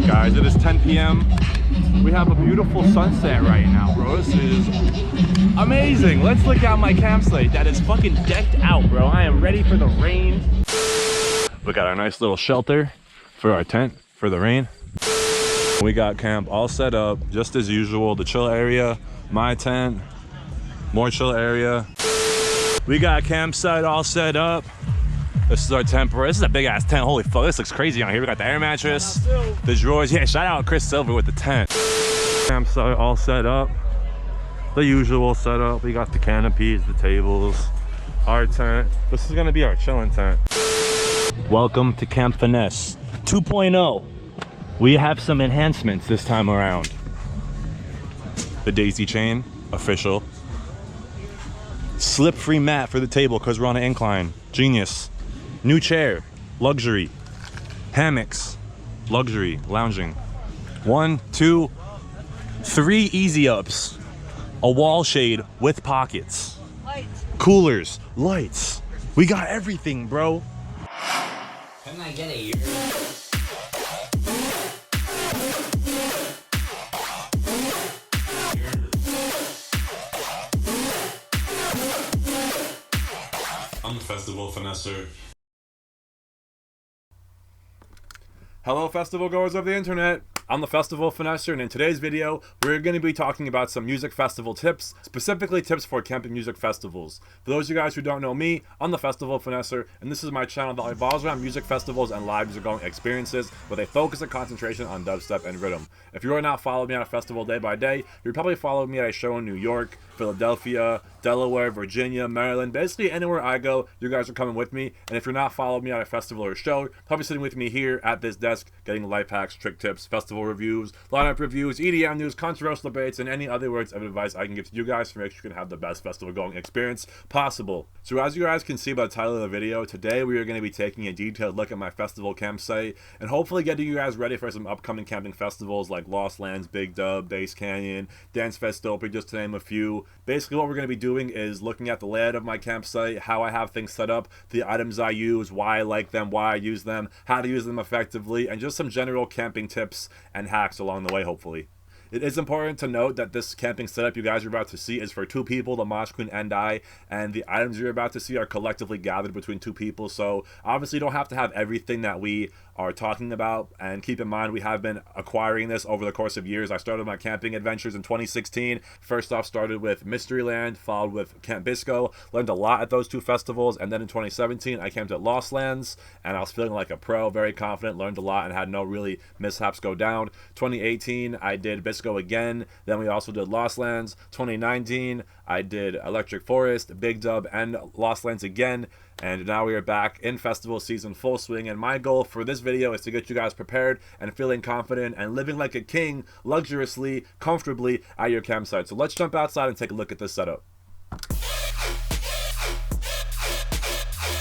Alright guys, it is 10 p.m. We have a beautiful sunset right now, bro. This is amazing. Let's look at my campsite that is fucking decked out, bro. I am ready for the rain. We got our nice little shelter for our tent for the rain. We got camp all set up just as usual. The chill area, my tent, more chill area. We got campsite all set up. This is our tent. This is a big ass tent. Holy fuck, this looks crazy on here. We got the air mattress, the drawers. Yeah, shout out Chris Silver with the tent. Campsite all set up. The usual setup. We got the canopies, the tables, our tent. This is gonna be our chilling tent. Welcome to Camp Finesse 2.0. We have some enhancements this time around. The daisy chain, official. Slip-free mat for the table because we're on an incline. Genius. New chair, luxury. Hammocks, luxury, lounging. 1, 2, 3 easy ups. A wall shade with pockets. Lights. Coolers, lights. We got everything, bro. Can I get a year? I'm the festival finesser. Hello festival goers of the internet, I'm the Festival Finesser, and in today's video, we're going to be talking about some music festival tips, specifically tips for camping music festivals. For those of you guys who don't know me, I'm the Festival Finesser, and this is my channel that revolves around music festivals and live music going experiences with a focus and concentration on dubstep and rhythm. If you are not following me on a festival day by day, you're probably following me at a show in New York, Philadelphia, Delaware, Virginia, Maryland. Basically anywhere I go, you guys are coming with me. And if you're not following me on a festival or show, you're probably sitting with me here at this desk, getting life hacks, trick tips, festival reviews, lineup reviews, EDM news, controversial debates, and any other words of advice I can give to you guys to make sure you can have the best festival going experience possible. So as you guys can see by the title of the video, today we are going to be taking a detailed look at my festival campsite and hopefully getting you guys ready for some upcoming camping festivals like Lost Lands, Big Dub, Bass Canyon, Dance Festopia, just to name a few. Basically what we're going to be doing is looking at the layout of my campsite, how I have things set up, the items I use, why I like them, why I use them, how to use them effectively, and just some general camping tips and hacks along the way, hopefully. It is important to note that this camping setup you guys are about to see is for 2 people, the Mosh Queen and I, and the items you're about to see are collectively gathered between 2 people, so obviously you don't have to have everything that we are talking about, and keep in mind we have been acquiring this over the course of years. I started my camping adventures in 2016. First off, started with Mysteryland, followed with Camp Bisco, learned a lot at those 2 festivals, and then in 2017 I camped at Lost Lands, and I was feeling like a pro, very confident, learned a lot, and had no really mishaps go down. 2018 I did Bisco again, then we also did Lost Lands. 2019 I did Electric Forest, Big Dub, and Lost Lands again, and now we are back in festival season full swing, and my goal for this video is to get you guys prepared and feeling confident and living like a king, luxuriously, comfortably at your campsite. So let's jump outside and take a look at this setup.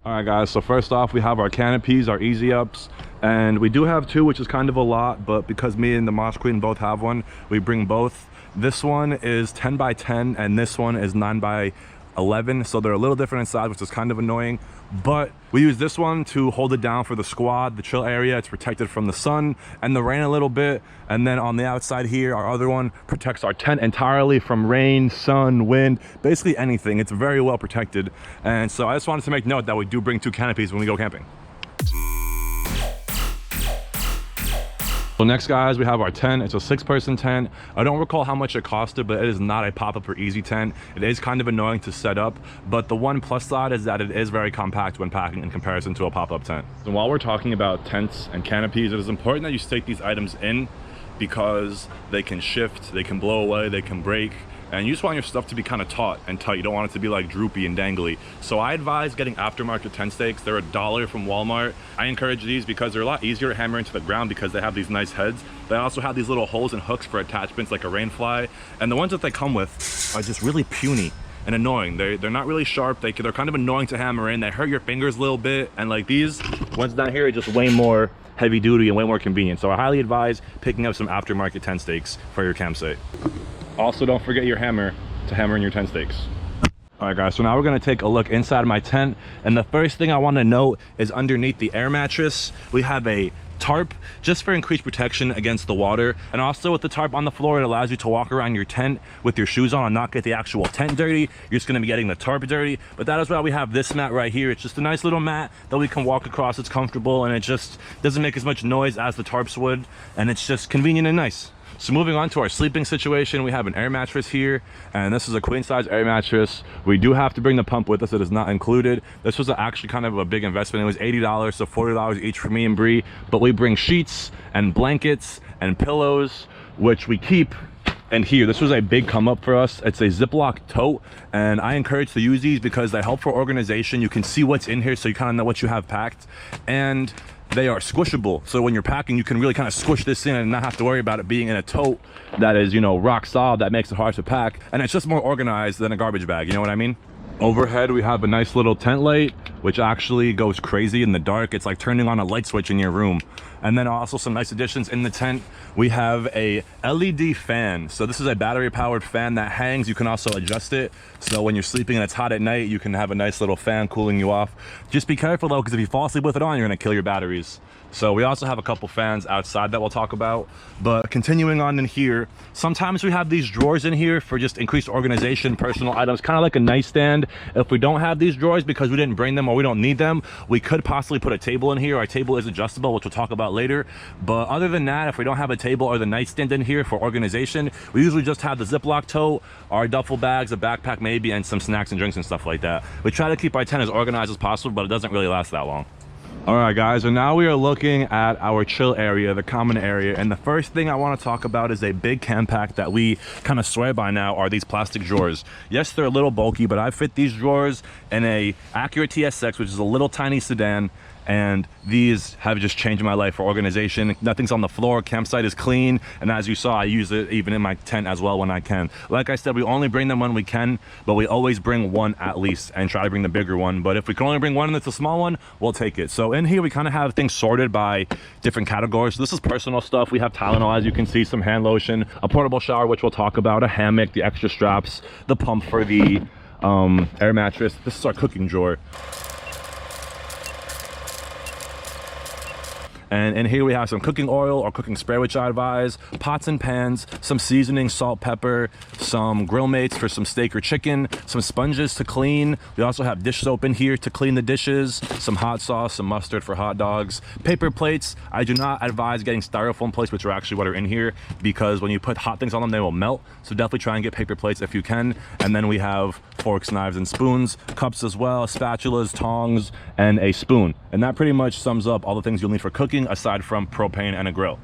Alright guys, so first off we have our canopies, our easy ups, and we do have 2, which is kind of a lot, but because me and the Mosh Queen both have one, we bring both. This one is 10 by 10 and this one is 9 by 11, so they're a little different in size, which is kind of annoying, but we use this one to hold it down for the squad, the chill area. It's protected from the sun and the rain a little bit, and then on the outside here our other one protects our tent entirely from rain, sun, wind, basically anything. It's very well protected, and so I just wanted to make note that we do bring 2 canopies when we go camping. So next guys, we have our tent. It's a 6-person tent. I don't recall how much it costed, but it is not a pop-up or easy tent. It is kind of annoying to set up, but the one plus side is that it is very compact when packing in comparison to a pop-up tent. So while we're talking about tents and canopies, it is important that you stake these items in because they can shift, they can blow away, they can break, and you just want your stuff to be kind of taut and tight. You don't want it to be like droopy and dangly. So I advise getting aftermarket tent stakes. They're $1 from Walmart. I encourage these because they're a lot easier to hammer into the ground because they have these nice heads. They also have these little holes and hooks for attachments like a rainfly, and the ones that they come with are just really puny and annoying. They're not really sharp. They're kind of annoying to hammer in. They hurt your fingers a little bit, and like these ones down here are just way more heavy duty and way more convenient. So I highly advise picking up some aftermarket tent stakes for your campsite. Also, don't forget your hammer to hammer in your tent stakes. All right, guys, so now we're gonna take a look inside my tent, and the first thing I want to note is underneath the air mattress we have a tarp just for increased protection against the water. And also with the tarp on the floor, it allows you to walk around your tent with your shoes on and not get the actual tent dirty. You're just going to be getting the tarp dirty. But that is why we have this mat right here. It's just a nice little mat that we can walk across. It's comfortable and it just doesn't make as much noise as the tarps would, and it's just convenient and nice. So moving on to our sleeping situation, we have an air mattress here, and this is a queen size air mattress. We do have to bring the pump with us. It is not included. This was actually kind of a big investment. It was $80, so $40 each for me and Bree, but we bring sheets and blankets and pillows, which we keep. And here, this was a big come up for us. It's a Ziploc tote, and I encourage to use these because they help for organization. You can see what's in here, so you kind of know what you have packed, and they are squishable, so when you're packing you can really kind of squish this in and not have to worry about it being in a tote that is, you know, rock solid. That makes it hard to pack, and it's just more organized than a garbage bag, you know what I mean? Overhead we have a nice little tent light, which actually goes crazy in the dark. It's like turning on a light switch in your room. And then also some nice additions in the tent. We have a LED fan. So this is a battery powered fan that hangs. You can also adjust it, so when you're sleeping and it's hot at night, you can have a nice little fan cooling you off. Just be careful though, because if you fall asleep with it on, you're gonna kill your batteries. So we also have a couple fans outside that we'll talk about. But continuing on in here, sometimes we have these drawers in here for just increased organization, personal items, kind of like a nightstand. If we don't have these drawers because we didn't bring them or we don't need them, we could possibly put a table in here. Our table is adjustable, which we'll talk about later. But other than that, if we don't have a table or the nightstand in here for organization, we usually just have the Ziploc tote, our duffel bags, a backpack maybe, and some snacks and drinks and stuff like that. We try to keep our tent as organized as possible, but it doesn't really last that long. All right, guys, and now we are looking at our chill area, the common area, and the first thing I want to talk about is a big cam pack that we kind of swear by now are these plastic drawers. Yes, they're a little bulky, but I fit these drawers in a Acura TSX, which is a little tiny sedan, and these have just changed my life for organization. Nothing's on the floor, campsite is clean, and as you saw, I use it even in my tent as well when I can. Like I said, we only bring them when we can, but we always bring one at least and try to bring the bigger one. But if we can only bring one and it's a small one, we'll take it. So in here we kind of have things sorted by different categories. So this is personal stuff. We have Tylenol, as you can see, some hand lotion, a portable shower, which we'll talk about, a hammock, the extra straps, the pump for the air mattress. This is our cooking drawer. And in here we have some cooking oil or cooking spray, which I advise, pots and pans, some seasoning, salt, pepper, some grill mates for some steak or chicken, some sponges to clean. We also have dish soap in here to clean the dishes, some hot sauce, some mustard for hot dogs, paper plates. I do not advise getting styrofoam plates, which are actually what are in here, because when you put hot things on them, they will melt. So definitely try and get paper plates if you can. And then we have forks, knives, and spoons, cups as well, spatulas, tongs, and a spoon. And that pretty much sums up all the things you'll need for cooking, aside from propane and a grill.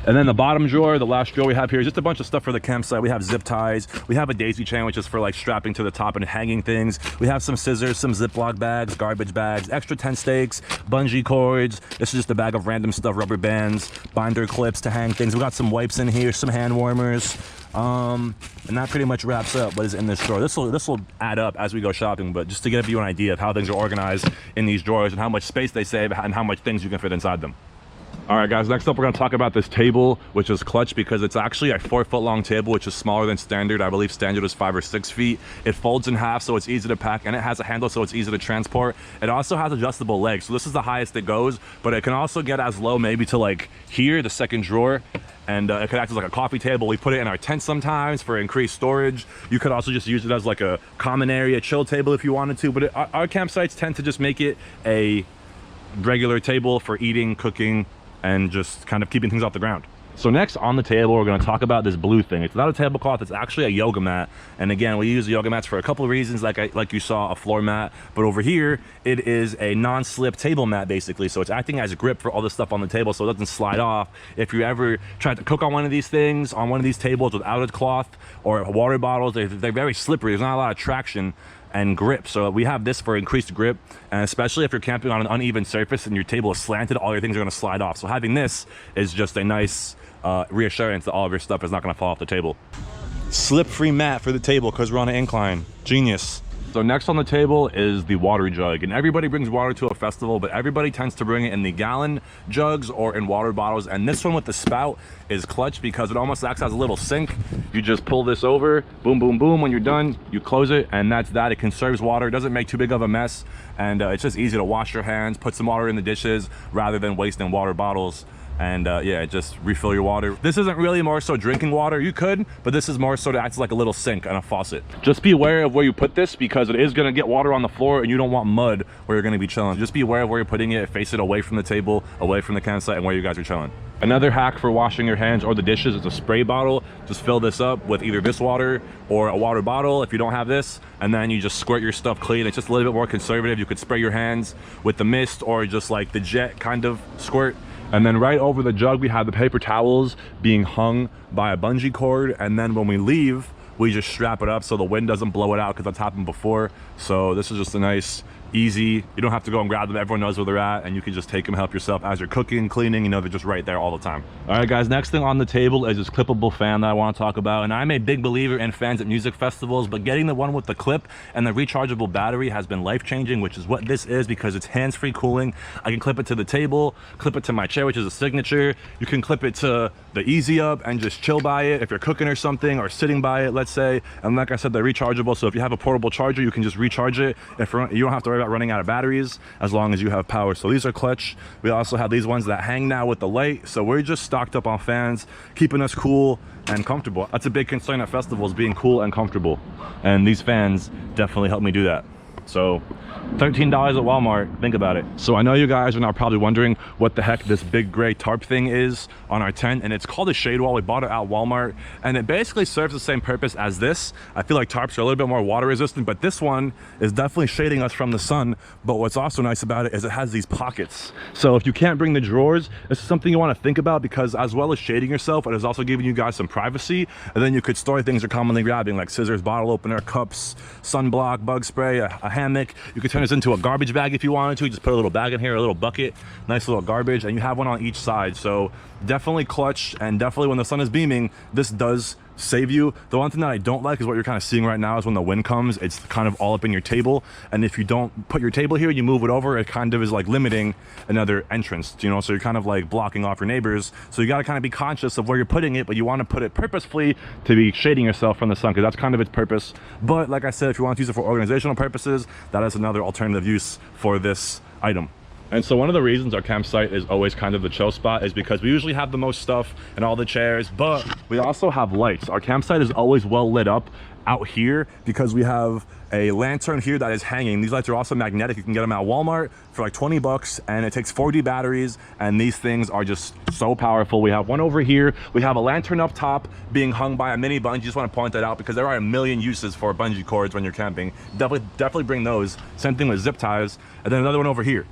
And then the bottom drawer, the last drawer we have here, is just a bunch of stuff for the campsite. We have zip ties, we have a daisy chain, which is for like strapping to the top and hanging things. We have some scissors, some Ziploc bags, garbage bags, extra tent stakes, bungee cords. This is just a bag of random stuff, rubber bands, binder clips to hang things. We got some wipes in here, some hand warmers. And that pretty much wraps up what is in this drawer. This will add up as we go shopping, but just to give you an idea of how things are organized in these drawers and how much space they save and how much things you can fit inside them. All right, guys, next up we're going to talk about this table, which is clutch because it's actually a 4-foot long table, which is smaller than standard. I believe standard is 5 or 6 feet. It folds in half, so it's easy to pack, and it has a handle, so it's easy to transport. It also has adjustable legs, so this is the highest it goes, but it can also get as low maybe to like here, the second drawer, and it could act as like a coffee table. We put it in our tent sometimes for increased storage. You could also just use it as like a common area chill table if you wanted to, but our campsites tend to just make it a regular table for eating, cooking, and just kind of keeping things off the ground. So next on the table, we're going to talk about this blue thing. It's not a tablecloth, it's actually a yoga mat. And again, we use yoga mats for a couple of reasons, like you saw, a floor mat. But over here, it is a non-slip table mat, basically. So it's acting as a grip for all the stuff on the table so it doesn't slide off. If you ever try to cook on one of these things, on one of these tables without a cloth or water bottles, they're very slippery. There's not a lot of traction and grip, so we have this for increased grip, and especially if you're camping on an uneven surface and your table is slanted, all your things are going to slide off. So having this is just a nice reassurance that all of your stuff is not going to fall off the table. Slip-free mat for the table because we're on an incline. Genius. So next on the table is the water jug, and everybody brings water to a festival, but everybody tends to bring it in the gallon jugs or in water bottles. And this one with the spout is clutch because it almost acts as a little sink. You just pull this over, boom, boom, boom. When you're done, you close it, and that's that. It conserves water, it doesn't make too big of a mess, and it's just easy to wash your hands, put some water in the dishes rather than wasting water bottles. And yeah, just refill your water. This isn't really more so drinking water. You could, but this is more so to act like a little sink and a faucet. Just be aware of where you put this because it is gonna get water on the floor and you don't want mud where you're gonna be chilling. Just be aware of where you're putting it, face it away from the table, away from the campsite and where you guys are chilling. Another hack for washing your hands or the dishes is a spray bottle. Just fill this up with either this water or a water bottle if you don't have this, and then you just squirt your stuff clean. It's just a little bit more conservative. You could spray your hands with the mist or just like the jet kind of squirt. And then right over the jug, we have the paper towels being hung by a bungee cord. And then when we leave, we just strap it up so the wind doesn't blow it out because that's happened before. So this is just a nice, easy, you don't have to go and grab them. Everyone knows where they're at, and you can just take them, help yourself as you're cooking, cleaning, you know, they're just right there all the time. All right, guys, next thing on the table is this clippable fan that I want to talk about. And I'm a big believer in fans at music festivals, but getting the one with the clip and the rechargeable battery has been life-changing, which is what this is because it's hands-free cooling. I can clip it to the table, clip it to my chair, which is a signature. You can clip it to the Easy Up and just chill by it if you're cooking or something, or sitting by it, let's say. And like I said, they're rechargeable, so if you have a portable charger, you can just recharge it. If you don't have to worry about running out of batteries as long as you have power. So these are clutch. We also have these ones that hang now with the light, so we're just stocked up on fans, keeping us cool and comfortable. That's a big concern at festivals, being cool and comfortable, and these fans definitely help me do that. So $13 at Walmart, think about it. So I know you guys are now probably wondering what the heck this big gray tarp thing is on our tent, and it's called a shade wall. We bought it at Walmart, and it basically serves the same purpose as this. I feel like tarps are a little bit more water resistant, but this one is definitely shading us from the sun. But what's also nice about it is it has these pockets. So if you can't bring the drawers, this is something you want to think about, because as well as shading yourself, it is also giving you guys some privacy. And then you could store things you're commonly grabbing, like scissors, bottle opener, cups, sunblock, bug spray, a hammock. You could turn this into a garbage bag if you wanted to. Just put a little bag in here, a little bucket, nice little garbage, and you have one on each side. So definitely clutch, and definitely when the sun is beaming, this does save you. The one thing that I don't like is what you're kind of seeing right now is when the wind comes, it's kind of all up in your table, and if you don't put your table here, you move it over, it kind of is like limiting another entrance, you know, so you're kind of like blocking off your neighbors. So you got to kind of be conscious of where you're putting it, but you want to put it purposefully to be shading yourself from the sun, because that's kind of its purpose. But like I said, if you want to use it for organizational purposes, that is another alternative use for this item. And so one of the reasons our campsite is always kind of the chill spot is because we usually have the most stuff and all the chairs, but we also have lights. Our campsite is always well lit up out here because we have a lantern here that is hanging. These lights are also magnetic. You can get them at Walmart for like 20 bucks, and it takes 40 batteries, and these things are just so powerful. We have one over here. We have a lantern up top being hung by a mini bungee. Just want to point that out because there are a million uses for bungee cords when you're camping. Definitely bring those. Same thing with zip ties. And then another one over here.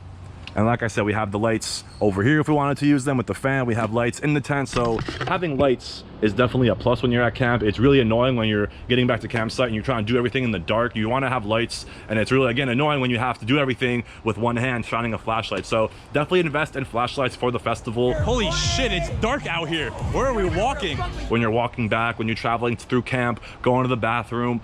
And like I said, we have the lights over here if we wanted to use them with the fan. We have lights in the tent, so having lights is definitely a plus when you're at camp. It's really annoying when you're getting back to campsite and you're trying to do everything in the dark. You want to have lights, and it's really, again, annoying when you have to do everything with one hand shining a flashlight. So definitely invest in flashlights for the festival. Holy shit, it's dark out here. Where are we walking? When you're walking back, when you're traveling through camp, going to the bathroom.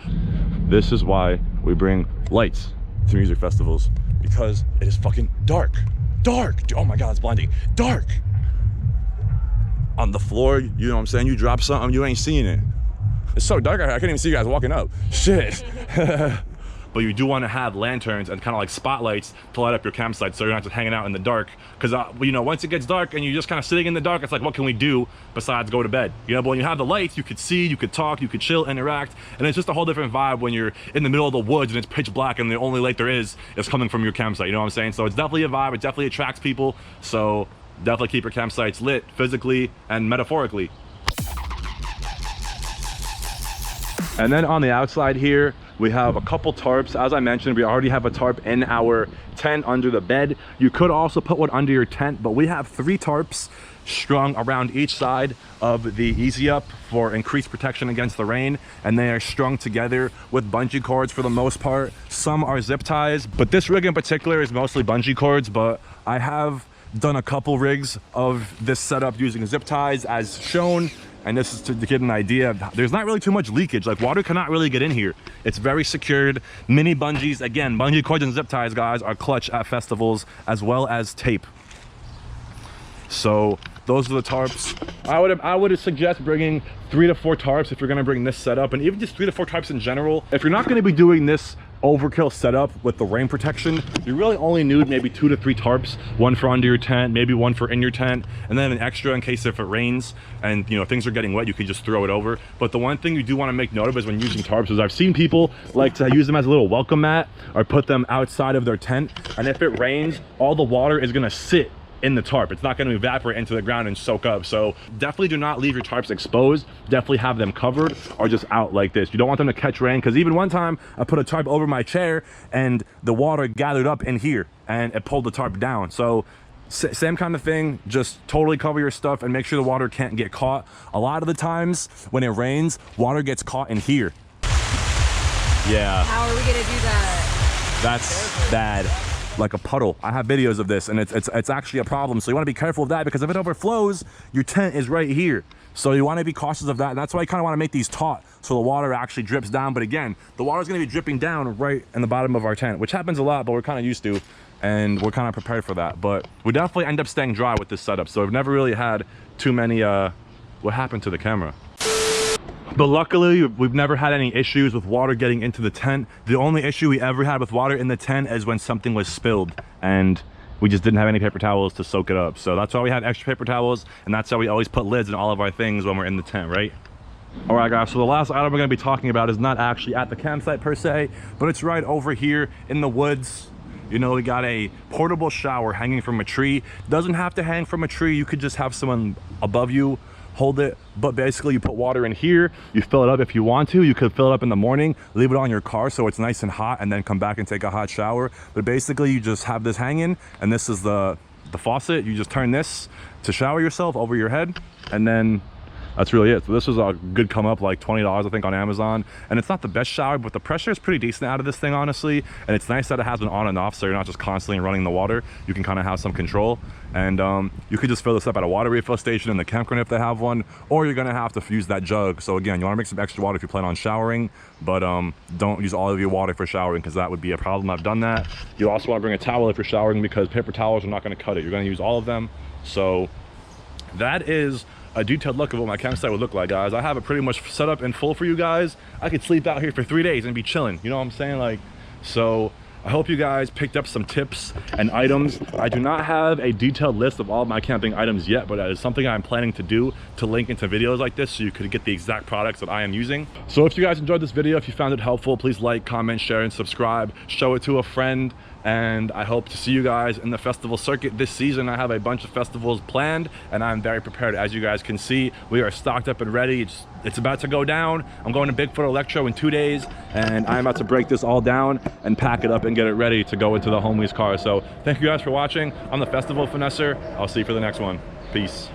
This is why we bring lights to music festivals, because it is fucking dark. Dark. Oh my God, it's blinding. Dark. On the floor, you know what I'm saying? You drop something, you ain't seeing it. It's so dark out here, I can't even see you guys walking up. Shit. But you do want to have lanterns and kind of like spotlights to light up your campsite, so you're not just hanging out in the dark. Because you know, once it gets dark and you're just kind of sitting in the dark, it's like, what can we do besides go to bed? You know, but when you have the lights, you could see, you could talk, you could chill, interact, and it's just a whole different vibe when you're in the middle of the woods and it's pitch black and the only light there is coming from your campsite. You know what I'm saying? So it's definitely a vibe. It definitely attracts people. So definitely keep your campsites lit physically and metaphorically. And then on the outside here, we have a couple tarps. As I mentioned, we already have a tarp in our tent under the bed. You could also put one under your tent, but we have 3 tarps strung around each side of the Easy Up for increased protection against the rain, and they are strung together with bungee cords for the most part. Some are zip ties, but this rig in particular is mostly bungee cords, but I have done a couple rigs of this setup using zip ties as shown, and this is to get an idea. There's not really too much leakage. Like, water cannot really get in here. It's very secured. Mini bungees, again, bungee cords and zip ties, guys, are clutch at festivals, as well as tape. So those are the tarps. I would suggest bringing 3 to 4 tarps if you're gonna bring this setup, and even just 3 to 4 tarps in general. If you're not gonna be doing this overkill setup with the rain protection, you really only need maybe 2 to 3 tarps, one for under your tent, maybe one for in your tent, and then an extra in case if it rains and you know things are getting wet, you could just throw it over. But the one thing you do want to make note of is when using tarps is I've seen people like to use them as a little welcome mat or put them outside of their tent, and if it rains, all the water is gonna sit in the tarp. It's not going to evaporate into the ground and soak up. So definitely do not leave your tarps exposed. Definitely have them covered or just out like this. You don't want them to catch rain, because even one time I put a tarp over my chair and the water gathered up in here and it pulled the tarp down. So same kind of thing, just totally cover your stuff and make sure the water can't get caught. A lot of the times when it rains, water gets caught in here. Yeah. How are we gonna do that? That's bad. Like a puddle. I have videos of this, and it's actually a problem. So you want to be careful of that, because if it overflows, your tent is right here. So you want to be cautious of that. And that's why you kind of want to make these taut so the water actually drips down. But again, the water is going to be dripping down right in the bottom of our tent, which happens a lot, but we're kind of used to, and we're kind of prepared for that. But we definitely end up staying dry with this setup. So I've never really had too many what happened to the camera? But luckily, we've never had any issues with water getting into the tent. The only issue we ever had with water in the tent is when something was spilled and we just didn't have any paper towels to soak it up. So that's why we have extra paper towels, and that's how we always put lids in all of our things when we're in the tent, right? All right, guys, so the last item we're gonna be talking about is not actually at the campsite per se, but it's right over here in the woods. You know, we got a portable shower hanging from a tree. Doesn't have to hang from a tree. You could just have someone above you hold it, but basically you put water in here, you fill it up if you want to. You could fill it up in the morning, leave it on your car so it's nice and hot, and then come back and take a hot shower. But basically you just have this hanging, and this is the faucet. You just turn this to shower yourself over your head, and then that's really it. So this was a good come up, like $20 I think on Amazon, and it's not the best shower, but the pressure is pretty decent out of this thing, honestly. And it's nice that it has an on and off, so you're not just constantly running the water. You can kind of have some control, and you could just fill this up at a water refill station in the campground if they have one, or you're gonna have to use that jug. So again, you want to make some extra water if you plan on showering, but don't use all of your water for showering, because that would be a problem. I've done that. You also want to bring a towel if you're showering, because paper towels are not going to cut it. You're going to use all of them. So that is a detailed look of what my campsite would look like, guys. I have it pretty much set up and full for you guys. I could sleep out here for 3 days and be chilling, you know what I'm saying? Like, so I hope you guys picked up some tips and items. I do not have a detailed list of all of my camping items yet, but that is something I'm planning to do, to link into videos like this so you could get the exact products that I am using. So if you guys enjoyed this video, if you found it helpful, please like, comment, share, and subscribe. Show it to a friend. And I hope to see you guys in the festival circuit this season. I have a bunch of festivals planned, and I'm very prepared. As you guys can see, we are stocked up and ready. It's about to go down. I'm going to Big Foot Electro in 2 days, and I'm about to break this all down and pack it up and get it ready to go into the homies' car. So thank you guys for watching. I'm the Festival Finesser. I'll see you for the next one. Peace.